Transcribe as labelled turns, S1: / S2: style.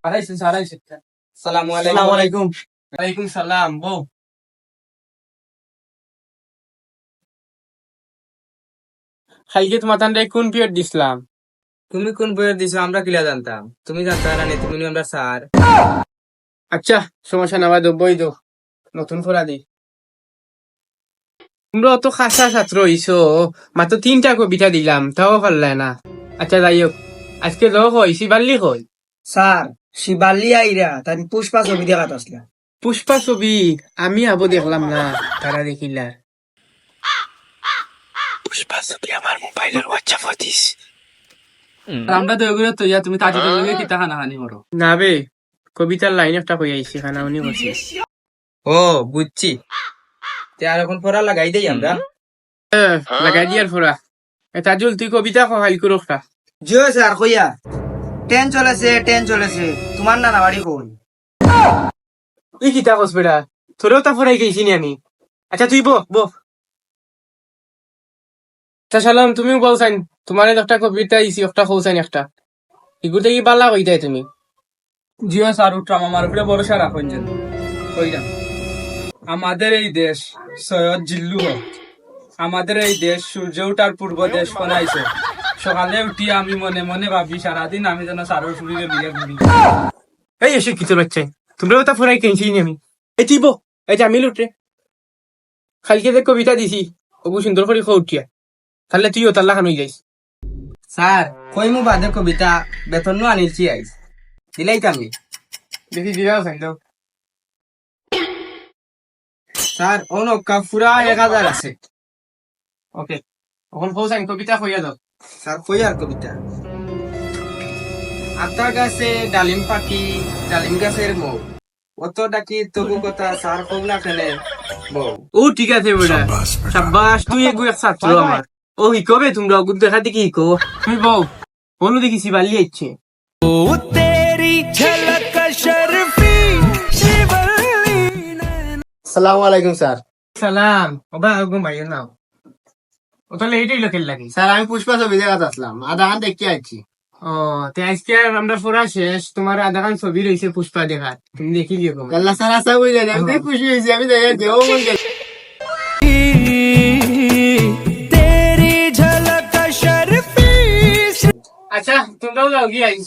S1: আসসালামু আলাইকুম। ওয়ালাইকুম সালাম। বউ খাইকে তোমার তান্ডে কোন পিরিয়ড দিছিলাম?
S2: তুমি কোন বইয়ের দিছো আমরা কিলা জানতাম? তুমি জানতা না তুমি নি আমরা স্যার।
S1: আচ্ছা সমস্যা না, বই দো নতুন ফোরা দি। তোমরা অত খাসা ছাত্র হইছো, মাত্র 3টা কবিতা দিলাম তাও পারলে না। আচ্ছা যাই হোক, আজকে লোক হইছি বাল্লি কই?
S3: স্যার শিবাল্লি আইরা তাই পুষ্পা ছবি দেখাত আসলা।
S1: পুষ্পা ছবি আমি আবো দেখলাম না, তারা দেখিলা। পুষ্পা ছবি আমার মোবাইলের হোয়াটসঅ্যাপ দিস।
S4: আমরা তো এগুলো তো ইয়া তুমি তাজি তো কিতা হানাহানি করো।
S1: না বে, কবিতার লাইন একটা কই আইছি, খানা উনি করছি।
S2: ও বুঝছি। তে আর এখন পড়া লাগাই দেই আমরা।
S1: লাগাই দিয়ার ফোরা। এটা জল তুই কবিতা সহায় করো একটা।
S3: জিও স্যার কইয়া ট্রেন চলেছে তোমার নানা বাড়ি কই?
S1: তুই কিতা কস বেড়া, তোরেও তা ফরাই গেছি নি আমি। আচ্ছা তুই বো। আচ্ছা সালাম, তুমিও বলছেন তোমার একটা কবিতা ইসি একটা কৌসাইন একটা। এগুলো কি বালা কইতাই তুমি?
S4: জিও স্যার উঠলাম আমার উপরে ভরসা রাখুন যেন কইলাম। আমাদের এই দেশ সৈয়দ জিল্লু হক, আমাদের এই দেশ সূর্য উঠার পূর্ব দেশ বানাইছে। সকালে উঠি আমি মনে মনে ভাবি সারাদিন আমি যেন সারোর শরীরে বিয়ে ঘুরি।
S1: এই এসে কিছু বাচ্চা, তোমরাও তা ফরাই গেছি নি আমি। এই তুই বো, এই যে আমি লুটরে খালকে যে কবিতা দিছি ওগু সুন্দর করে উঠিয়া, তাহলে তুইও তাল্লা খান হয়ে যাইস।
S2: স্যার কই মু বাদে কবিতা বেতন নো আনিলছি আইস। দিলাই কামি।
S1: দেখি দিদা খাই দাও।
S2: স্যার অনকা পুরা 1000 আছে।
S1: ওকে, এখন কৌসাইন কবিতা কইয়া দাও।
S2: স্যার কই আর কবিতা? আতা গাছে ডালিম পাখি, ডালিম গাছের মৌ। অত ডাকি তবু কথা স্যার কব না কেনে বউ।
S1: ও ঠিক আছে বেটা, সাব্বাস তুই এগু এক ছাত্র আমার। ও হিকবে তোমরা ওগুন দেখা দেখি হিকো। তুমি বউ বলো দেখিছি বালি ইচ্ছে।
S3: আসসালামু আলাইকুম স্যার।
S1: সালাম। ওবা ওগুন ভাই নাও। ও তাহলে এইটাই লোকের লাগে।
S3: স্যার আমি পুষ্পা ছবি দেখাত আসলাম, আধা ঘন্টা দেখতে আইছি।
S1: ও তে আজকে আমরা পড়া শেষ, তোমার আধা খান ছবি রয়েছে পুষ্পা দেখার, তুমি দেখি দিও কম।
S3: আল্লাহ স্যার আশা বুঝ জানি আমি তো খুশি হয়েছি, আমি দেখাচ্ছি ও মন গেল।
S1: আচ্ছা তোমরাও যাও কি আইস।